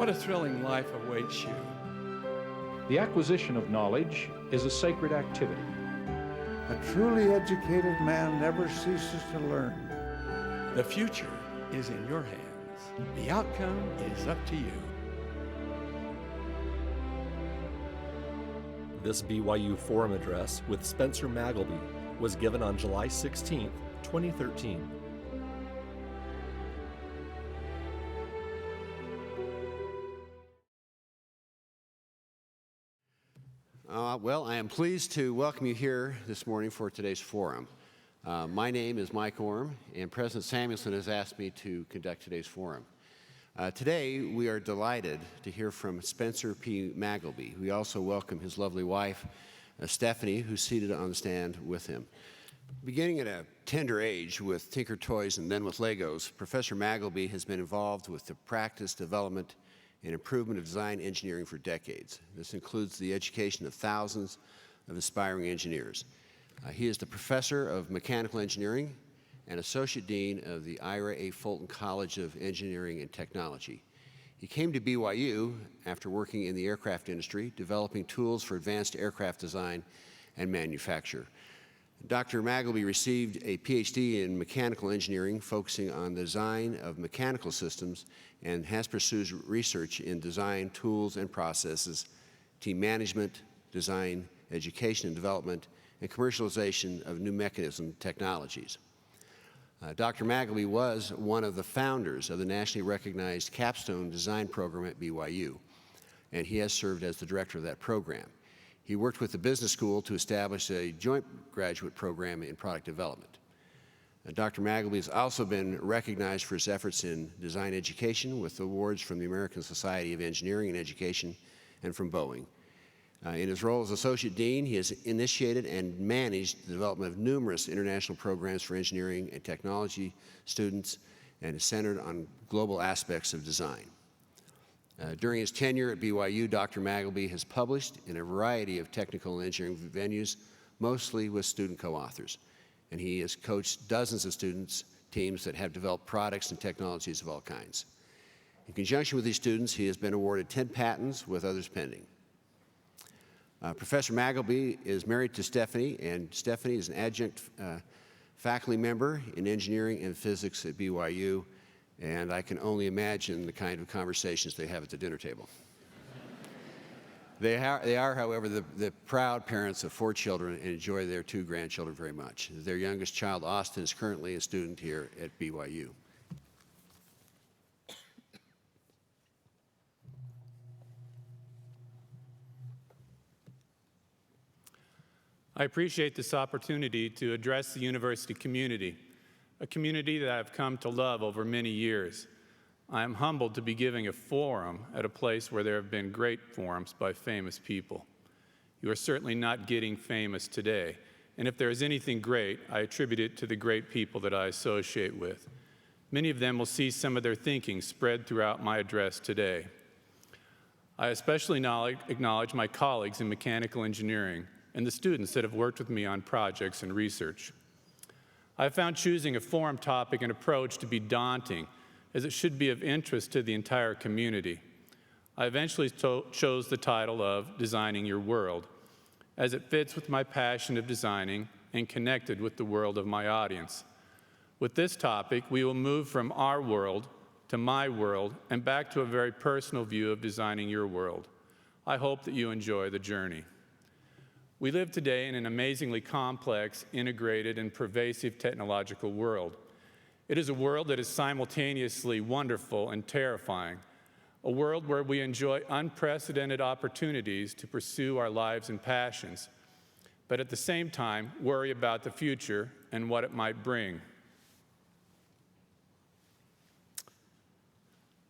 What a thrilling life awaits you. The acquisition of knowledge is a sacred activity. A truly educated man never ceases to learn. The future is in your hands. The outcome is up to you. This BYU Forum address with Spencer Magleby was given on July 16, 2013. Well, I am pleased to welcome you here this morning for today's forum. My name is Mike Orm, and President Samuelson has asked me to conduct today's forum. Today, we are delighted to hear from Spencer P. Magleby. We also welcome his lovely wife, Stephanie, who's seated on the stand with him. Beginning at a tender age with Tinker Toys and then with Legos, Professor Magleby has been involved with the practice, development, and improvement of design engineering for decades. This includes the education of thousands of aspiring engineers. He is the Professor of Mechanical Engineering and Associate Dean of the Ira A. Fulton College of Engineering and Technology. He came to BYU after working in the aircraft industry, developing tools for advanced aircraft design and manufacture. Dr. Magleby received a PhD in mechanical engineering, focusing on the design of mechanical systems, and has pursued research in design, tools and processes, team management, design, education and development, and commercialization of new mechanism technologies. Dr. Magleby was one of the founders of the nationally recognized Capstone Design Program at BYU, and he has served as the director of that program. He worked with the business school to establish a joint graduate program in product development. Dr. Magleby has also been recognized for his efforts in design education with awards from the American Society of Engineering and Education and from Boeing. In his role as Associate Dean, he has initiated and managed the development of numerous international programs for engineering and technology students and is centered on global aspects of design. During his tenure at BYU, Dr. Magleby has published in a variety of technical and engineering venues, mostly with student co-authors. And he has coached dozens of students, teams that have developed products and technologies of all kinds. In conjunction with these students, he has been awarded 10 patents with others pending. Professor Magleby is married to Stephanie, and Stephanie is an adjunct faculty member in engineering and physics at BYU, and I can only imagine the kind of conversations they have at the dinner table. They are, however, the proud parents of 4 children and enjoy their 2 grandchildren very much. Their youngest child, Austin, is currently a student here at BYU. I appreciate this opportunity to address the university community, a community that I've come to love over many years. I am humbled to be giving a forum at a place where there have been great forums by famous people. You are certainly not getting famous today, and if there is anything great, I attribute it to the great people that I associate with. Many of them will see some of their thinking spread throughout my address today. I especially acknowledge my colleagues in mechanical engineering and the students that have worked with me on projects and research. I have found choosing a forum topic and approach to be daunting, as it should be of interest to the entire community. I eventually chose the title of Designing Your World, as it fits with my passion of designing and connected with the world of my audience. With this topic, we will move from our world to my world and back to a very personal view of designing your world. I hope that you enjoy the journey. We live today in an amazingly complex, integrated, and pervasive technological world. It is a world that is simultaneously wonderful and terrifying, a world where we enjoy unprecedented opportunities to pursue our lives and passions, but at the same time worry about the future and what it might bring.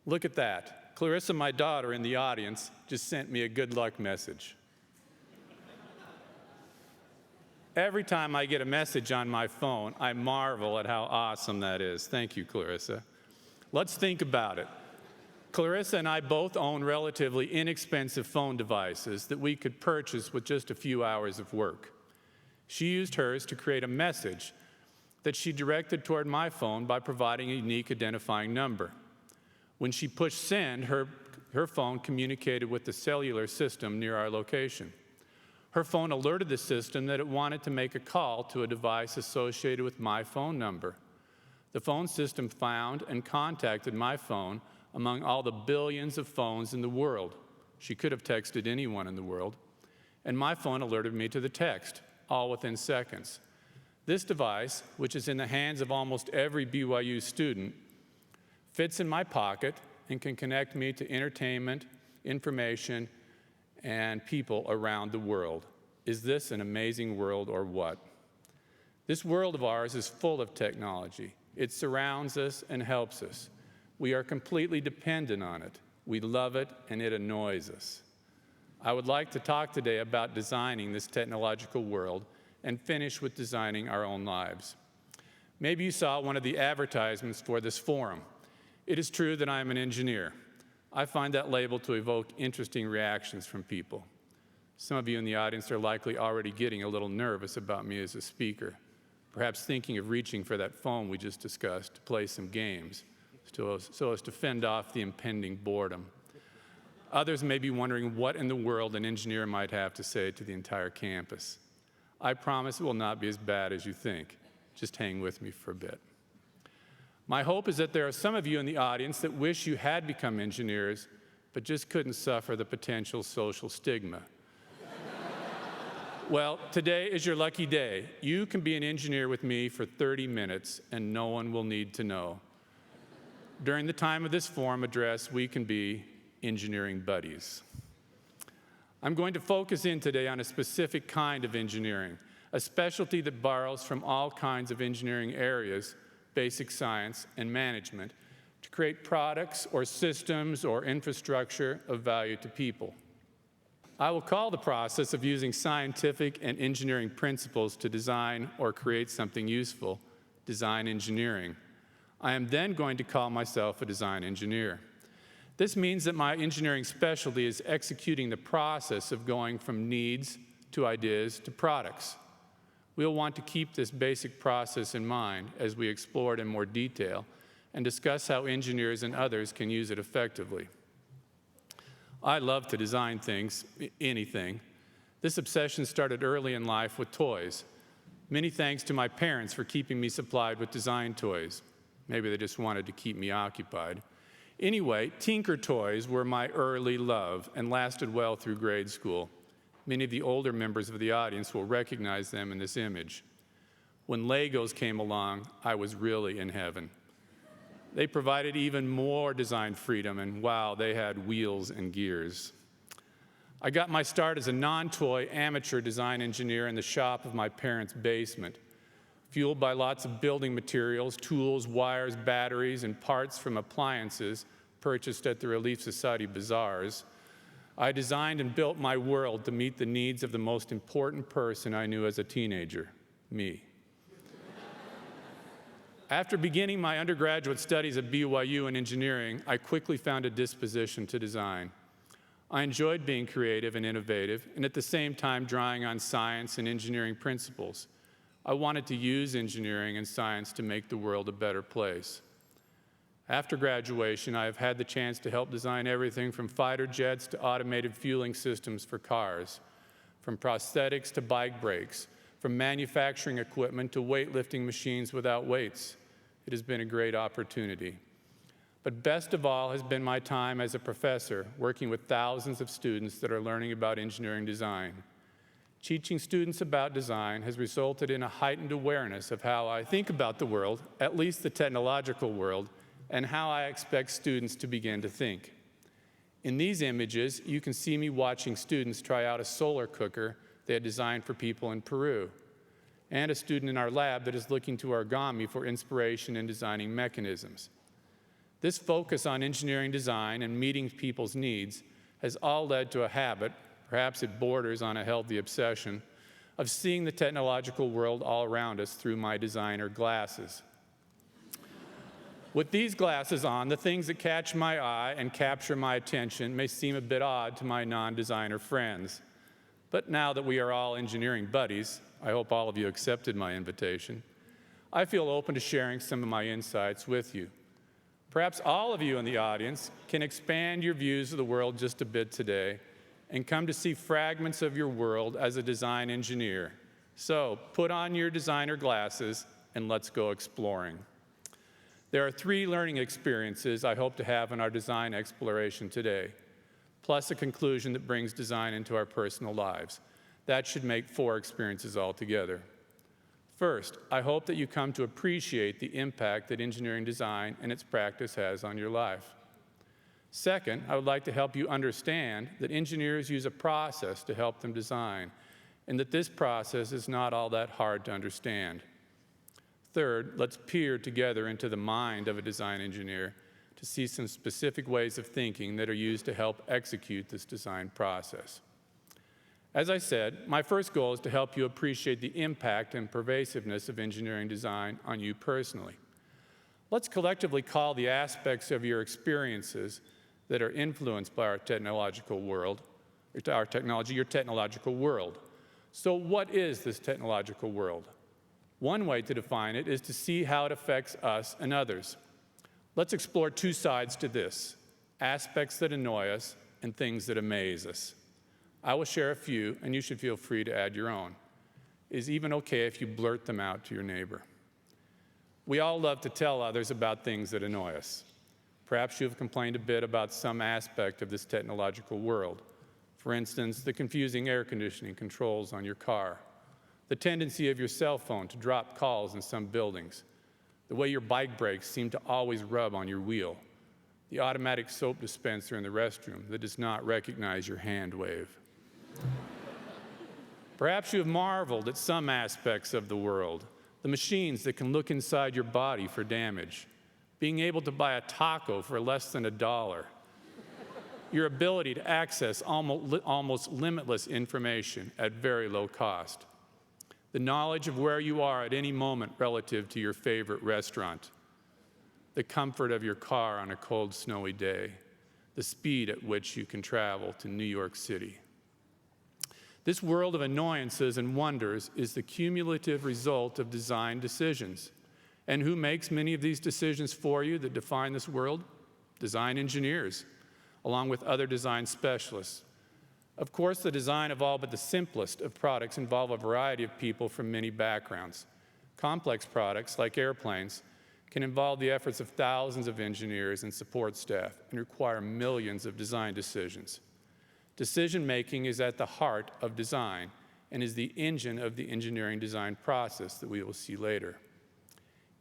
Look at that. Clarissa, my daughter in the audience, just sent me a good luck message. Every time I get a message on my phone, I marvel at how awesome that is. Thank you, Clarissa. Let's think about it. Clarissa and I both own relatively inexpensive phone devices that we could purchase with just a few hours of work. She used hers to create a message that she directed toward my phone by providing a unique identifying number. When she pushed send, her her phone communicated with the cellular system near our location. Her phone alerted the system that it wanted to make a call to a device associated with my phone number. The phone system found and contacted my phone among all the billions of phones in the world. She could have texted anyone in the world. And my phone alerted me to the text, all within seconds. This device, which is in the hands of almost every BYU student, fits in my pocket and can connect me to entertainment, information, and people around the world. Is this an amazing world or what? This world of ours is full of technology. It surrounds us and helps us. We are completely dependent on it. We love it, and it annoys us. I would like to talk today about designing this technological world and finish with designing our own lives. Maybe you saw one of the advertisements for this forum. It is true that I am an engineer. I find that label to evoke interesting reactions from people. Some of you in the audience are likely already getting a little nervous about me as a speaker, perhaps thinking of reaching for that phone we just discussed to play some games, so as to fend off the impending boredom. Others may be wondering what in the world an engineer might have to say to the entire campus. I promise it will not be as bad as you think. Just hang with me for a bit. My hope is that there are some of you in the audience that wish you had become engineers, but just couldn't suffer the potential social stigma. Well, today is your lucky day. You can be an engineer with me for 30 minutes, and no one will need to know. During the time of this forum address, we can be engineering buddies. I'm going to focus in today on a specific kind of engineering, a specialty that borrows from all kinds of engineering areas, basic science and management, to create products or systems or infrastructure of value to people. I will call the process of using scientific and engineering principles to design or create something useful design engineering. I am then going to call myself a design engineer. This means that my engineering specialty is executing the process of going from needs to ideas to products. We'll want to keep this basic process in mind as we explore it in more detail and discuss how engineers and others can use it effectively. I love to design things, anything. This obsession started early in life with toys. Many thanks to my parents for keeping me supplied with design toys. Maybe they just wanted to keep me occupied. Anyway, Tinker toys were my early love and lasted well through grade school. Many of the older members of the audience will recognize them in this image. When Legos came along, I was really in heaven. They provided even more design freedom, and wow, they had wheels and gears. I got my start as a non-toy amateur design engineer in the shop of my parents' basement. Fueled by lots of building materials, tools, wires, batteries, and parts from appliances purchased at the Relief Society bazaars, I designed and built my world to meet the needs of the most important person I knew as a teenager, me. After beginning my undergraduate studies at BYU in engineering, I quickly found a disposition to design. I enjoyed being creative and innovative, and at the same time drawing on science and engineering principles. I wanted to use engineering and science to make the world a better place. After graduation, I have had the chance to help design everything from fighter jets to automated fueling systems for cars, from prosthetics to bike brakes, from manufacturing equipment to weightlifting machines without weights. It has been a great opportunity. But best of all has been my time as a professor, working with thousands of students that are learning about engineering design. Teaching students about design has resulted in a heightened awareness of how I think about the world, at least the technological world, and how I expect students to begin to think. In these images, you can see me watching students try out a solar cooker they had designed for people in Peru, and a student in our lab that is looking to origami for inspiration in designing mechanisms. This focus on engineering design and meeting people's needs has all led to a habit, perhaps it borders on a healthy obsession, of seeing the technological world all around us through my designer glasses. With these glasses on, the things that catch my eye and capture my attention may seem a bit odd to my non-designer friends. But now that we are all engineering buddies, I hope all of you accepted my invitation, I feel open to sharing some of my insights with you. Perhaps all of you in the audience can expand your views of the world just a bit today and come to see fragments of your world as a design engineer. So put on your designer glasses and let's go exploring. There are 3 learning experiences I hope to have in our design exploration today, plus a conclusion that brings design into our personal lives. That should make 4 experiences altogether. First, I hope that you come to appreciate the impact that engineering design and its practice has on your life. Second, I would like to help you understand that engineers use a process to help them design, and that this process is not all that hard to understand. Third, let's peer together into the mind of a design engineer to see some specific ways of thinking that are used to help execute this design process. As I said, my first goal is to help you appreciate the impact and pervasiveness of engineering design on you personally. Let's collectively call the aspects of your experiences that are influenced by our technological world, our technology, your technological world. So what is this technological world? One way to define it is to see how it affects us and others. Let's explore 2 sides to this: aspects that annoy us and things that amaze us. I will share a few, and you should feel free to add your own. It is even okay if you blurt them out to your neighbor. We all love to tell others about things that annoy us. Perhaps you have complained a bit about some aspect of this technological world. For instance, the confusing air conditioning controls on your car, the tendency of your cell phone to drop calls in some buildings, the way your bike brakes seem to always rub on your wheel, the automatic soap dispenser in the restroom that does not recognize your hand wave. Perhaps you have marveled at some aspects of the world, the machines that can look inside your body for damage, being able to buy a taco for less than $1, your ability to access almost limitless information at very low cost, the knowledge of where you are at any moment relative to your favorite restaurant, the comfort of your car on a cold, snowy day, the speed at which you can travel to New York City. This world of annoyances and wonders is the cumulative result of design decisions. And who makes many of these decisions for you that define this world? Design engineers, along with other design specialists. Of course, the design of all but the simplest of products involve a variety of people from many backgrounds. Complex products, like airplanes, can involve the efforts of thousands of engineers and support staff and require millions of design decisions. Decision-making is at the heart of design and is the engine of the engineering design process that we will see later.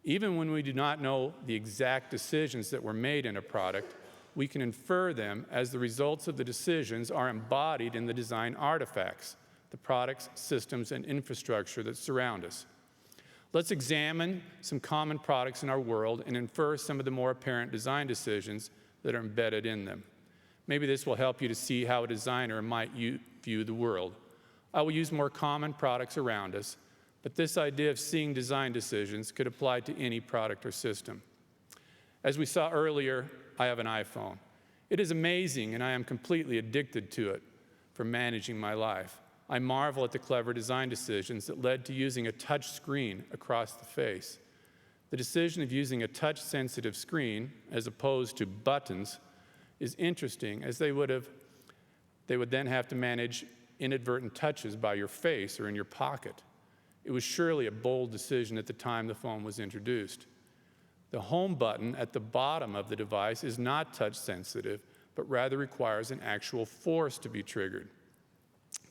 Even when we do not know the exact decisions that were made in a product, we can infer them as the results of the decisions are embodied in the design artifacts, the products, systems, and infrastructure that surround us. Let's examine some common products in our world and infer some of the more apparent design decisions that are embedded in them. Maybe this will help you to see how a designer might view the world. I will use more common products around us, but this idea of seeing design decisions could apply to any product or system. As we saw earlier, I have an iPhone. It is amazing, and I am completely addicted to it for managing my life. I marvel at the clever design decisions that led to using a touch screen across the face. The decision of using a touch-sensitive screen as opposed to buttons is interesting, as they would then have to manage inadvertent touches by your face or in your pocket. It was surely a bold decision at the time the phone was introduced. The home button at the bottom of the device is not touch-sensitive, but rather requires an actual force to be triggered.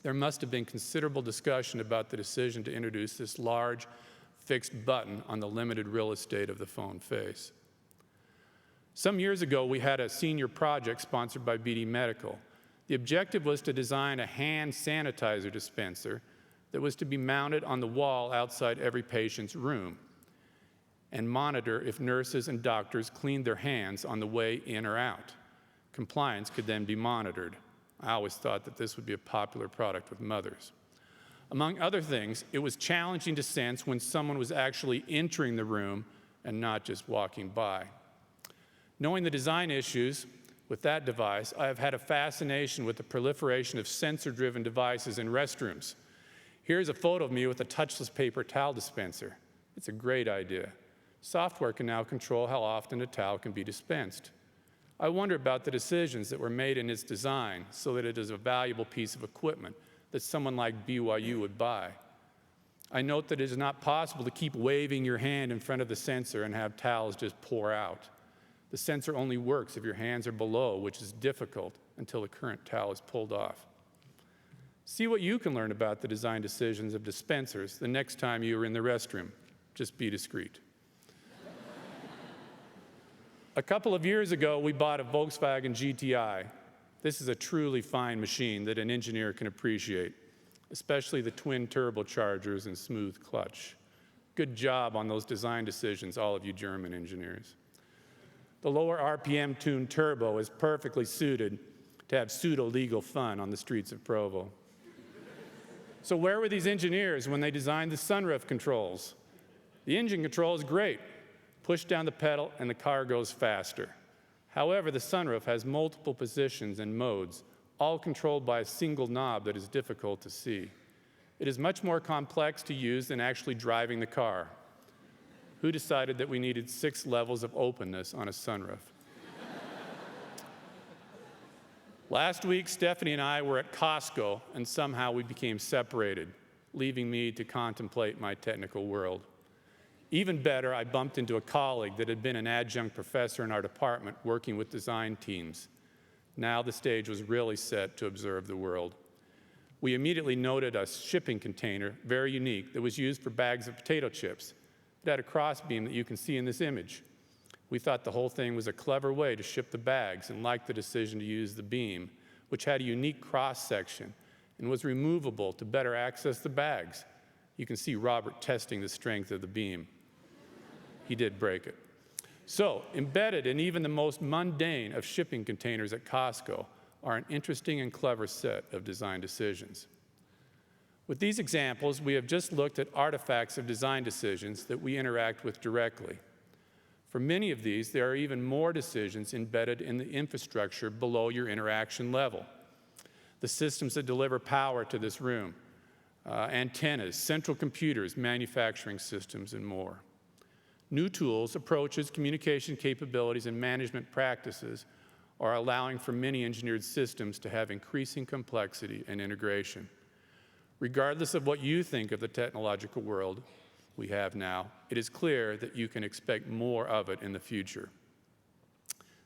There must have been considerable discussion about the decision to introduce this large, fixed button on the limited real estate of the phone face. Some years ago, we had a senior project sponsored by BD Medical. The objective was to design a hand sanitizer dispenser that was to be mounted on the wall outside every patient's room and monitor if nurses and doctors cleaned their hands on the way in or out. Compliance could then be monitored. I always thought that this would be a popular product with mothers. Among other things, it was challenging to sense when someone was actually entering the room and not just walking by. Knowing the design issues with that device, I have had a fascination with the proliferation of sensor-driven devices in restrooms. Here's a photo of me with a touchless paper towel dispenser. It's a great idea. Software can now control how often a towel can be dispensed. I wonder about the decisions that were made in its design so that it is a valuable piece of equipment that someone like BYU would buy. I note that it is not possible to keep waving your hand in front of the sensor and have towels just pour out. The sensor only works if your hands are below, which is difficult until the current towel is pulled off. See what you can learn about the design decisions of dispensers the next time you are in the restroom. Just be discreet. A couple of years ago, we bought a Volkswagen GTI. This is a truly fine machine that an engineer can appreciate, especially the twin turbochargers and smooth clutch. Good job on those design decisions, all of you German engineers. The lower RPM tuned turbo is perfectly suited to have pseudo-legal fun on the streets of Provo. So where were these engineers when they designed the sunroof controls? The engine control is great. Push down the pedal and the car goes faster. However, the sunroof has multiple positions and modes, all controlled by a single knob that is difficult to see. It is much more complex to use than actually driving the car. Who decided that we needed 6 levels of openness on a sunroof? Last week, Stephanie and I were at Costco, and somehow we became separated, leaving me to contemplate my technical world. Even better, I bumped into a colleague that had been an adjunct professor in our department working with design teams. Now the stage was really set to observe the world. We immediately noted a shipping container, very unique, that was used for bags of potato chips. It had a crossbeam that you can see in this image. We thought the whole thing was a clever way to ship the bags and liked the decision to use the beam, which had a unique cross-section and was removable to better access the bags. You can see Robert testing the strength of the beam. He did break it. So, embedded in even the most mundane of shipping containers at Costco are an interesting and clever set of design decisions. With these examples, we have just looked at artifacts of design decisions that we interact with directly. For many of these, there are even more decisions embedded in the infrastructure below your interaction level. The systems that deliver power to this room, antennas, central computers, manufacturing systems, and more. New tools, approaches, communication capabilities, and management practices are allowing for many engineered systems to have increasing complexity and integration. Regardless of what you think of the technological world we have now, it is clear that you can expect more of it in the future.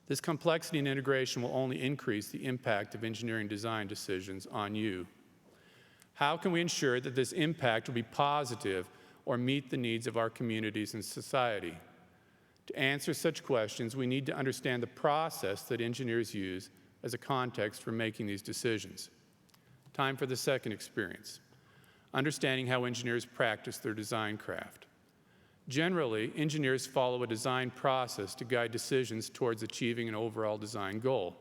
This complexity and integration will only increase the impact of engineering design decisions on you. How can we ensure that this impact will be positive or meet the needs of our communities and society? To answer such questions, we need to understand the process that engineers use as a context for making these decisions. Time for the second experience, understanding how engineers practice their design craft. Generally, engineers follow a design process to guide decisions towards achieving an overall design goal,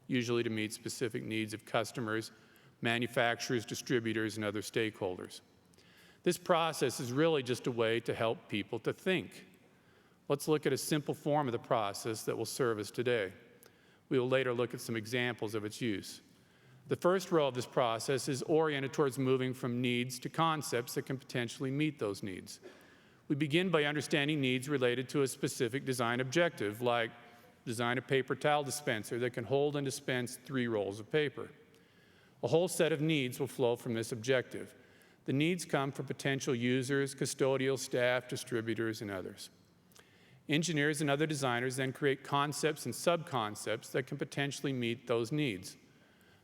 usually to meet specific needs of customers, manufacturers, distributors, and other stakeholders. This process is really just a way to help people to think. Let's look at a simple form of the process that will serve us today. We will later look at some examples of its use. The first row of this process is oriented towards moving from needs to concepts that can potentially meet those needs. We begin by understanding needs related to a specific design objective, like design a paper towel dispenser that can hold and dispense 3 rolls of paper. A whole set of needs will flow from this objective. The needs come from potential users, custodial staff, distributors, and others. Engineers and other designers then create concepts and sub-concepts that can potentially meet those needs.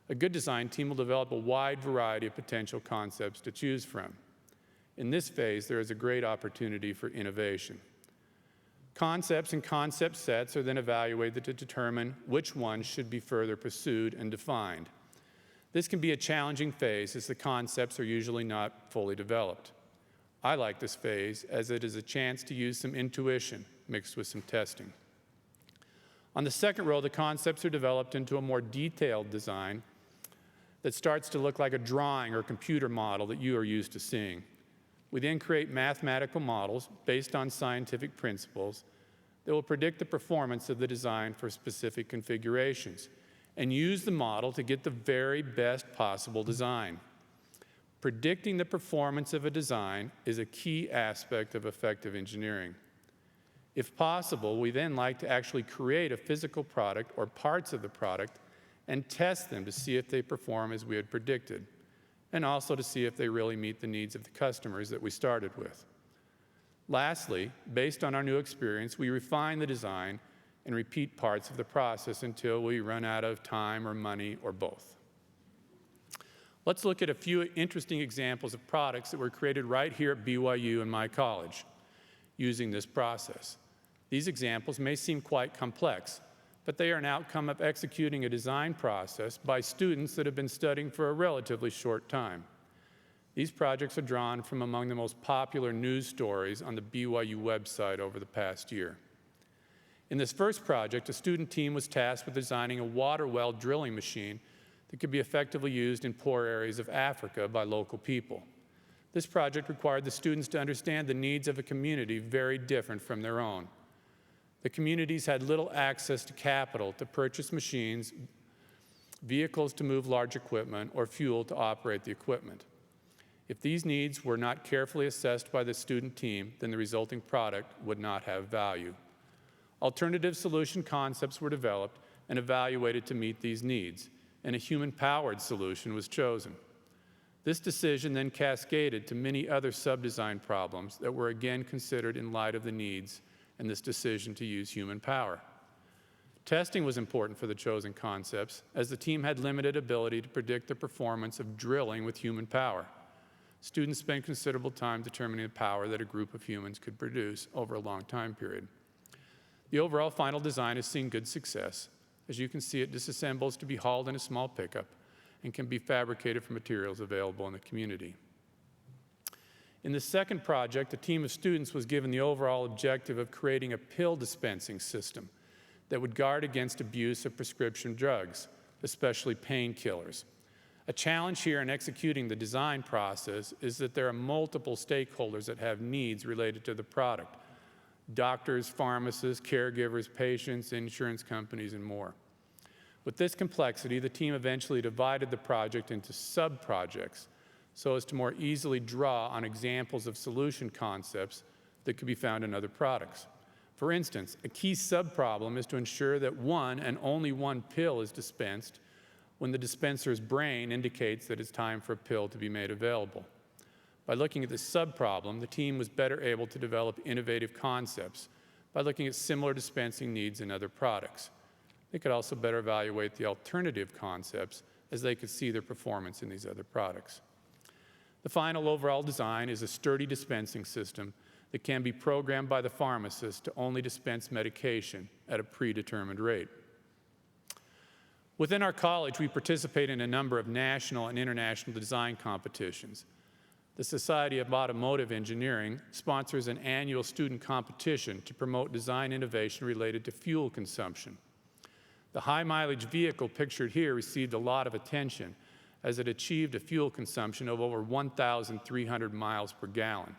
A good design team will develop a wide variety of potential concepts to choose from. In this phase, there is a great opportunity for innovation. Concepts and concept sets are then evaluated to determine which ones should be further pursued and defined. This can be a challenging phase as the concepts are usually not fully developed. I like this phase as it is a chance to use some intuition mixed with some testing. On the second row, the concepts are developed into a more detailed design that starts to look like a drawing or computer model that you are used to seeing. We then create mathematical models based on scientific principles that will predict the performance of the design for specific configurations and use the model to get the very best possible design. Predicting the performance of a design is a key aspect of effective engineering. If possible, we then like to actually create a physical product or parts of the product and test them to see if they perform as we had predicted, and also to see if they really meet the needs of the customers that we started with. Lastly, based on our new experience, we refine the design and repeat parts of the process until we run out of time or money or both. Let's look at a few interesting examples of products that were created right here at BYU and my college using this process. These examples may seem quite complex, but they are an outcome of executing a design process by students that have been studying for a relatively short time. These projects are drawn from among the most popular news stories on the BYU website over the past year. In this first project, a student team was tasked with designing a water well drilling machine that could be effectively used in poor areas of Africa by local people. This project required the students to understand the needs of a community very different from their own. The communities had little access to capital to purchase machines, vehicles to move large equipment, or fuel to operate the equipment. If these needs were not carefully assessed by the student team, then the resulting product would not have value. Alternative solution concepts were developed and evaluated to meet these needs, and a human-powered solution was chosen. This decision then cascaded to many other sub-design problems that were again considered in light of the needs and this decision to use human power. Testing was important for the chosen concepts, as the team had limited ability to predict the performance of drilling with human power. Students spent considerable time determining the power that a group of humans could produce over a long time period. The overall final design has seen good success. As you can see, it disassembles to be hauled in a small pickup and can be fabricated from materials available in the community. In the second project, a team of students was given the overall objective of creating a pill dispensing system that would guard against abuse of prescription drugs, especially painkillers. A challenge here in executing the design process is that there are multiple stakeholders that have needs related to the product: doctors, pharmacists, caregivers, patients, insurance companies, and more. With this complexity, the team eventually divided the project into sub-projects so as to more easily draw on examples of solution concepts that could be found in other products. For instance, a key sub-problem is to ensure that one and only one pill is dispensed when the dispenser's brain indicates that it's time for a pill to be made available. By looking at this sub-problem, the team was better able to develop innovative concepts by looking at similar dispensing needs in other products. They could also better evaluate the alternative concepts as they could see their performance in these other products. The final overall design is a sturdy dispensing system that can be programmed by the pharmacist to only dispense medication at a predetermined rate. Within our college, we participate in a number of national and international design competitions. The Society of Automotive Engineering sponsors an annual student competition to promote design innovation related to fuel consumption. The high-mileage vehicle pictured here received a lot of attention as it achieved a fuel consumption of over 1,300 miles per gallon.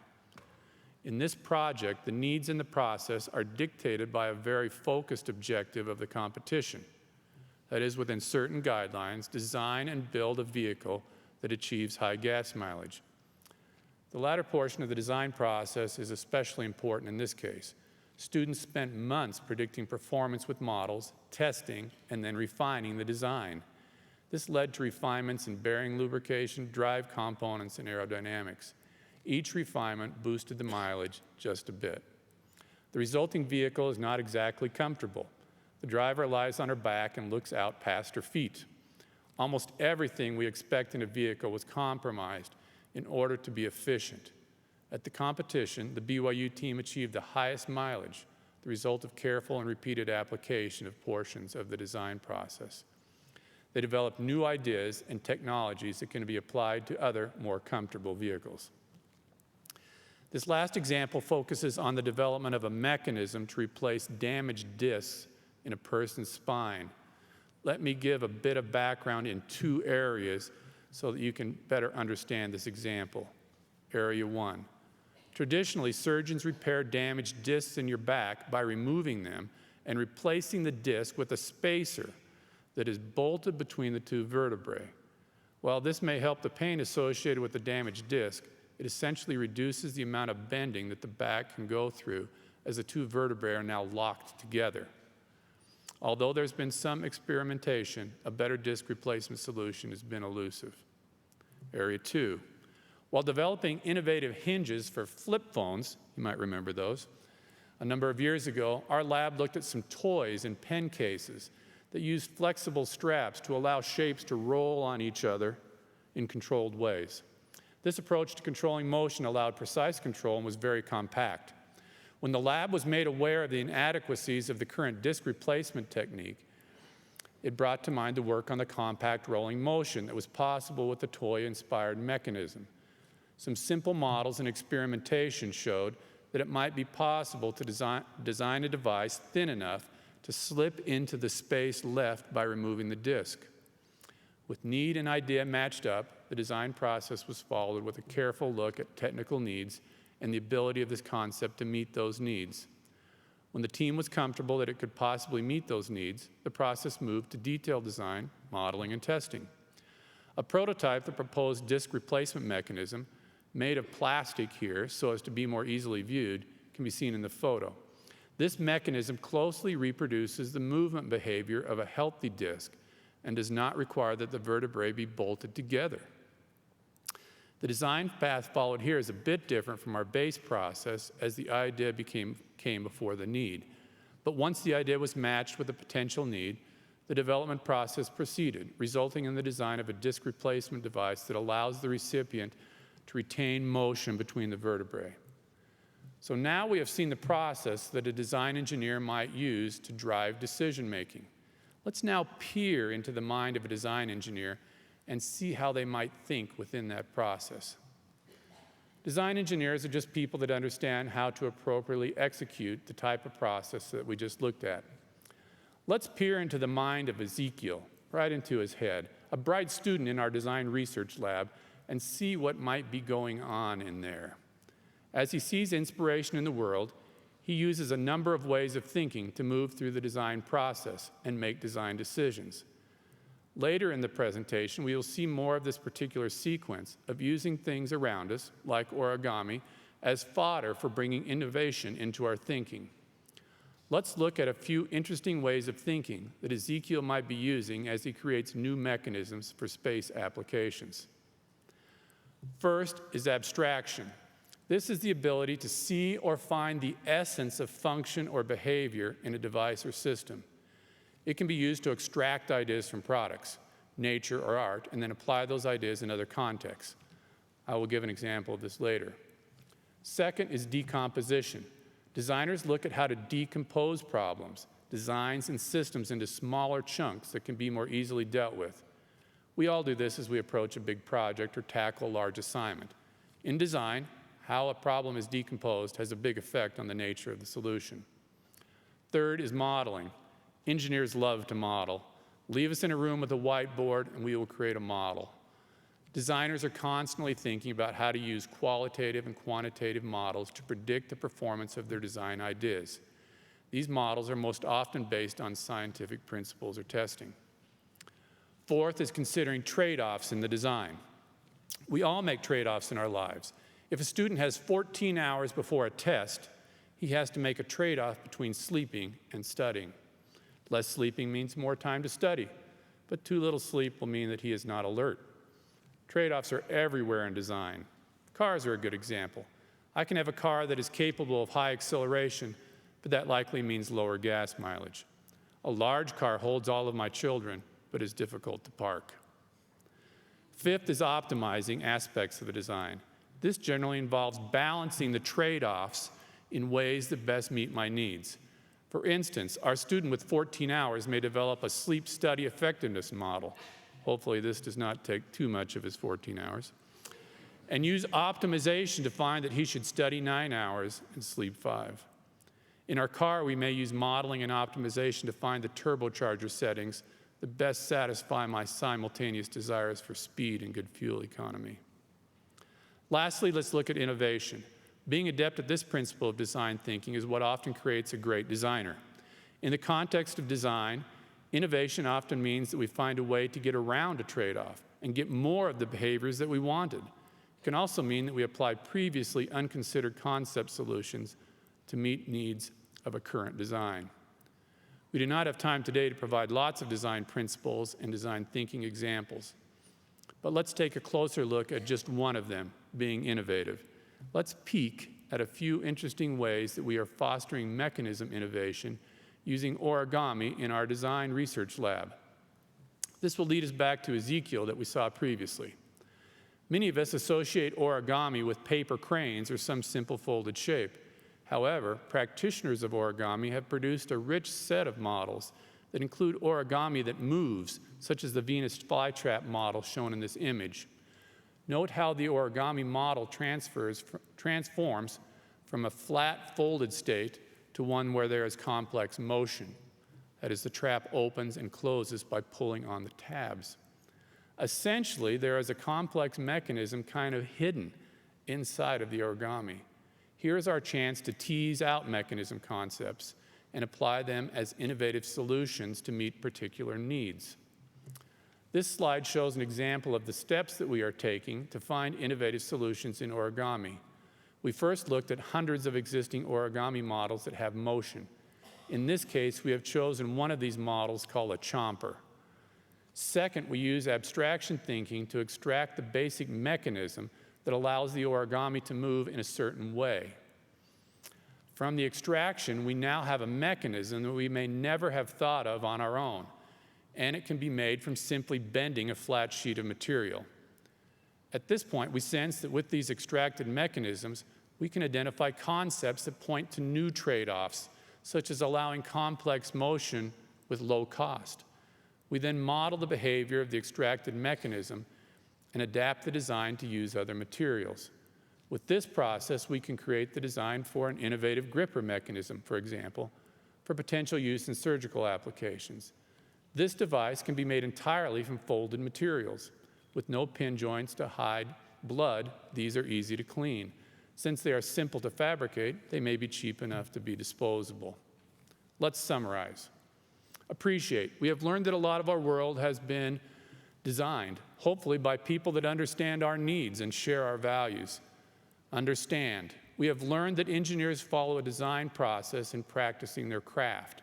In this project, the needs in the process are dictated by a very focused objective of the competition. That is, within certain guidelines, design and build a vehicle that achieves high gas mileage. The latter portion of the design process is especially important in this case. Students spent months predicting performance with models, testing, and then refining the design. This led to refinements in bearing lubrication, drive components, and aerodynamics. Each refinement boosted the mileage just a bit. The resulting vehicle is not exactly comfortable. The driver lies on her back and looks out past her feet. Almost everything we expect in a vehicle was compromised in order to be efficient. At the competition, the BYU team achieved the highest mileage, the result of careful and repeated application of portions of the design process. They developed new ideas and technologies that can be applied to other, more comfortable vehicles. This last example focuses on the development of a mechanism to replace damaged discs in a person's spine. Let me give a bit of background in two areas so that you can better understand this example. Area 1. Traditionally, surgeons repair damaged discs in your back by removing them and replacing the disc with a spacer that is bolted between the two vertebrae. While this may help the pain associated with the damaged disc, it essentially reduces the amount of bending that the back can go through as the two vertebrae are now locked together. Although there's been some experimentation, a better disc replacement solution has been elusive. Area 2. While developing innovative hinges for flip phones, you might remember those, a number of years ago, our lab looked at some toys and pen cases that used flexible straps to allow shapes to roll on each other in controlled ways. This approach to controlling motion allowed precise control and was very compact. When the lab was made aware of the inadequacies of the current disc replacement technique, it brought to mind the work on the compact rolling motion that was possible with the toy-inspired mechanism. Some simple models and experimentation showed that it might be possible to design a device thin enough to slip into the space left by removing the disc. With need and idea matched up, the design process was followed with a careful look at technical needs and the ability of this concept to meet those needs. When the team was comfortable that it could possibly meet those needs, the process moved to detailed design, modeling, and testing. A prototype, the proposed disc replacement mechanism, made of plastic here so as to be more easily viewed, can be seen in the photo. This mechanism closely reproduces the movement behavior of a healthy disc and does not require that the vertebrae be bolted together. The design path followed here is a bit different from our base process as the idea came before the need. But once the idea was matched with the potential need, the development process proceeded, resulting in the design of a disc replacement device that allows the recipient to retain motion between the vertebrae. So now we have seen the process that a design engineer might use to drive decision-making. Let's now peer into the mind of a design engineer and see how they might think within that process. Design engineers are just people that understand how to appropriately execute the type of process that we just looked at. Let's peer into the mind of Ezekiel, right into his head, a bright student in our design research lab, and see what might be going on in there. As he sees inspiration in the world, he uses a number of ways of thinking to move through the design process and make design decisions. Later in the presentation, we will see more of this particular sequence of using things around us, like origami, as fodder for bringing innovation into our thinking. Let's look at a few interesting ways of thinking that Ezekiel might be using as he creates new mechanisms for space applications. First is abstraction. This is the ability to see or find the essence of function or behavior in a device or system. It can be used to extract ideas from products, nature, or art, and then apply those ideas in other contexts. I will give an example of this later. Second is decomposition. Designers look at how to decompose problems, designs, and systems into smaller chunks that can be more easily dealt with. We all do this as we approach a big project or tackle a large assignment. In design, how a problem is decomposed has a big effect on the nature of the solution. Third is modeling. Engineers love to model. Leave us in a room with a whiteboard and we will create a model. Designers are constantly thinking about how to use qualitative and quantitative models to predict the performance of their design ideas. These models are most often based on scientific principles or testing. Fourth is considering trade-offs in the design. We all make trade-offs in our lives. If a student has 14 hours before a test, he has to make a trade-off between sleeping and studying. Less sleeping means more time to study, but too little sleep will mean that he is not alert. Trade-offs are everywhere in design. Cars are a good example. I can have a car that is capable of high acceleration, but that likely means lower gas mileage. A large car holds all of my children, but is difficult to park. Fifth is optimizing aspects of the design. This generally involves balancing the trade-offs in ways that best meet my needs. For instance, our student with 14 hours may develop a sleep study effectiveness model. Hopefully this does not take too much of his 14 hours. And use optimization to find that he should study 9 hours and sleep 5. In our car, we may use modeling and optimization to find the turbocharger settings that best satisfy my simultaneous desires for speed and good fuel economy. Lastly, let's look at innovation. Being adept at this principle of design thinking is what often creates a great designer. In the context of design, innovation often means that we find a way to get around a trade-off and get more of the behaviors that we wanted. It can also mean that we apply previously unconsidered concept solutions to meet needs of a current design. We do not have time today to provide lots of design principles and design thinking examples, but let's take a closer look at just one of them, being innovative. Let's peek at a few interesting ways that we are fostering mechanism innovation using origami in our design research lab. This will lead us back to Ezekiel that we saw previously. Many of us associate origami with paper cranes or some simple folded shape. However, practitioners of origami have produced a rich set of models that include origami that moves, such as the Venus flytrap model shown in this image. Note how the origami model transforms from a flat folded state to one where there is complex motion. That is, the trap opens and closes by pulling on the tabs. Essentially, there is a complex mechanism kind of hidden inside of the origami. Here's our chance to tease out mechanism concepts and apply them as innovative solutions to meet particular needs. This slide shows an example of the steps that we are taking to find innovative solutions in origami. We first looked at hundreds of existing origami models that have motion. In this case, we have chosen one of these models called a chomper. Second, we use abstraction thinking to extract the basic mechanism that allows the origami to move in a certain way. From the extraction, we now have a mechanism that we may never have thought of on our own, and it can be made from simply bending a flat sheet of material. At this point, we sense that with these extracted mechanisms, we can identify concepts that point to new trade-offs, such as allowing complex motion with low cost. We then model the behavior of the extracted mechanism and adapt the design to use other materials. With this process, we can create the design for an innovative gripper mechanism, for example, for potential use in surgical applications. This device can be made entirely from folded materials. With no pin joints to hide blood, these are easy to clean. Since they are simple to fabricate, they may be cheap enough to be disposable. Let's summarize. Appreciate. We have learned that a lot of our world has been designed, hopefully by people that understand our needs and share our values. Understand. We have learned that engineers follow a design process in practicing their craft,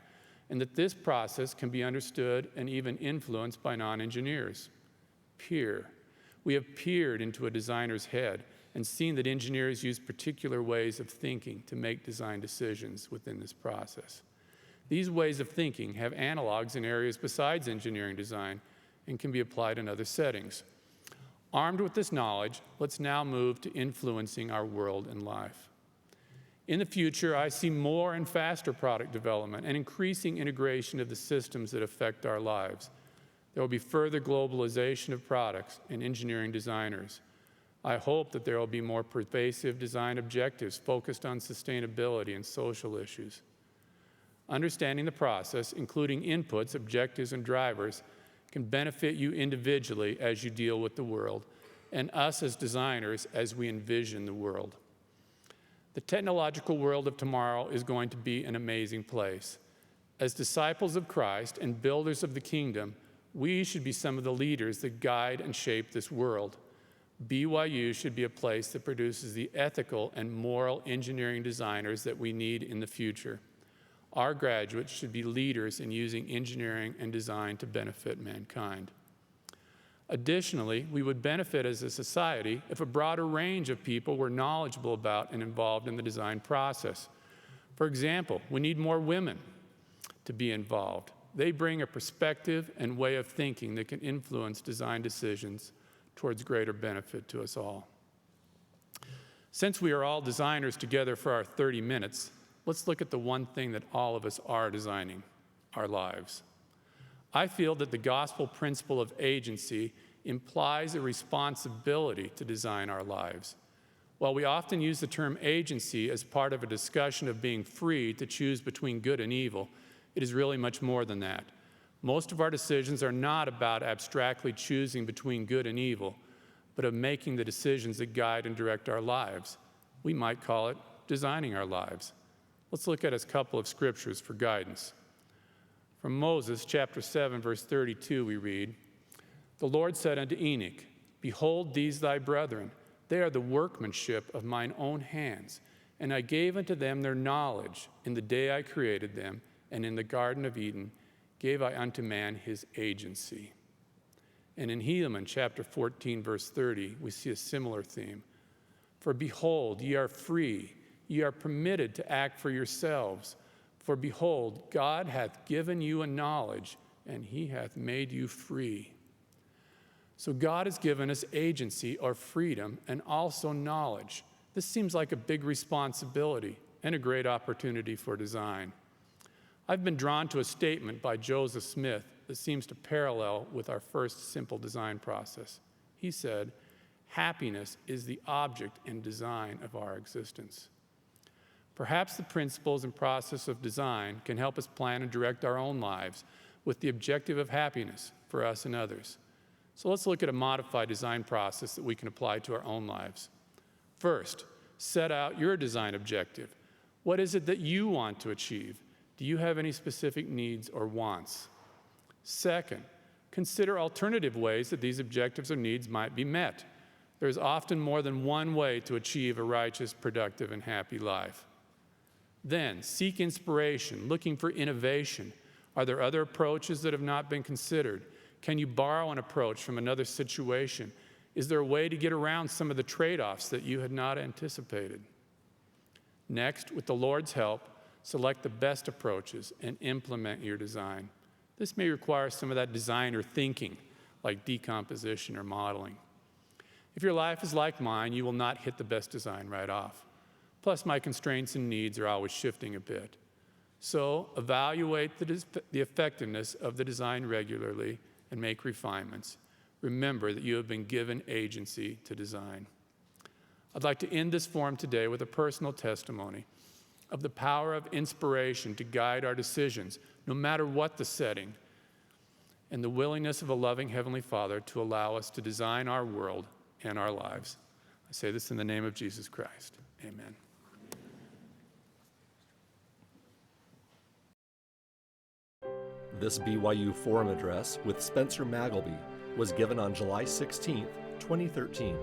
and that this process can be understood and even influenced by non-engineers. Peer. We have peered into a designer's head and seen that engineers use particular ways of thinking to make design decisions within this process. These ways of thinking have analogs in areas besides engineering design and can be applied in other settings. Armed with this knowledge, let's now move to influencing our world and life. In the future, I see more and faster product development and increasing integration of the systems that affect our lives. There will be further globalization of products and engineering designers. I hope that there will be more pervasive design objectives focused on sustainability and social issues. Understanding the process, including inputs, objectives, and drivers, can benefit you individually as you deal with the world, and us as designers as we envision the world. The technological world of tomorrow is going to be an amazing place. As disciples of Christ and builders of the kingdom, we should be some of the leaders that guide and shape this world. BYU should be a place that produces the ethical and moral engineering designers that we need in the future. Our graduates should be leaders in using engineering and design to benefit mankind. Additionally, we would benefit as a society if a broader range of people were knowledgeable about and involved in the design process. For example, we need more women to be involved. They bring a perspective and way of thinking that can influence design decisions towards greater benefit to us all. Since we are all designers together for our 30 minutes, let's look at the one thing that all of us are designing, our lives. I feel that the gospel principle of agency implies a responsibility to design our lives. While we often use the term agency as part of a discussion of being free to choose between good and evil, it is really much more than that. Most of our decisions are not about abstractly choosing between good and evil, but of making the decisions that guide and direct our lives. We might call it designing our lives. Let's look at a couple of scriptures for guidance. From Moses, chapter 7, verse 32, we read, "The Lord said unto Enoch, Behold these thy brethren, they are the workmanship of mine own hands, And I gave unto them their knowledge in the day I created them, and in the Garden of Eden gave I unto man his agency. And in Helaman chapter 14, verse 30, we see a similar theme. For behold, ye are free, ye are permitted to act for yourselves. For behold, God hath given you a knowledge, and he hath made you free. So God has given us agency or freedom and also knowledge. This seems like a big responsibility and a great opportunity for design. I've been drawn to a statement by Joseph Smith that seems to parallel with our first simple design process. He said, "Happiness is the object and design of our existence." Perhaps the principles and process of design can help us plan and direct our own lives with the objective of happiness for us and others. So let's look at a modified design process that we can apply to our own lives. First, set out your design objective. What is it that you want to achieve? Do you have any specific needs or wants? Second, consider alternative ways that these objectives or needs might be met. There's often more than one way to achieve a righteous, productive, and happy life. Then, seek inspiration, looking for innovation. Are there other approaches that have not been considered? Can you borrow an approach from another situation? Is there a way to get around some of the trade-offs that you had not anticipated? Next, with the Lord's help, select the best approaches and implement your design. This may require some of that designer thinking, like decomposition or modeling. If your life is like mine, you will not hit the best design right off. Plus, my constraints and needs are always shifting a bit. So, evaluate the effectiveness of the design regularly and make refinements. Remember that you have been given agency to design. I'd like to end this forum today with a personal testimony of the power of inspiration to guide our decisions, no matter what the setting, and the willingness of a loving Heavenly Father to allow us to design our world and our lives. I say this in the name of Jesus Christ. Amen. This BYU Forum address with Spencer Magleby was given on July 16, 2013.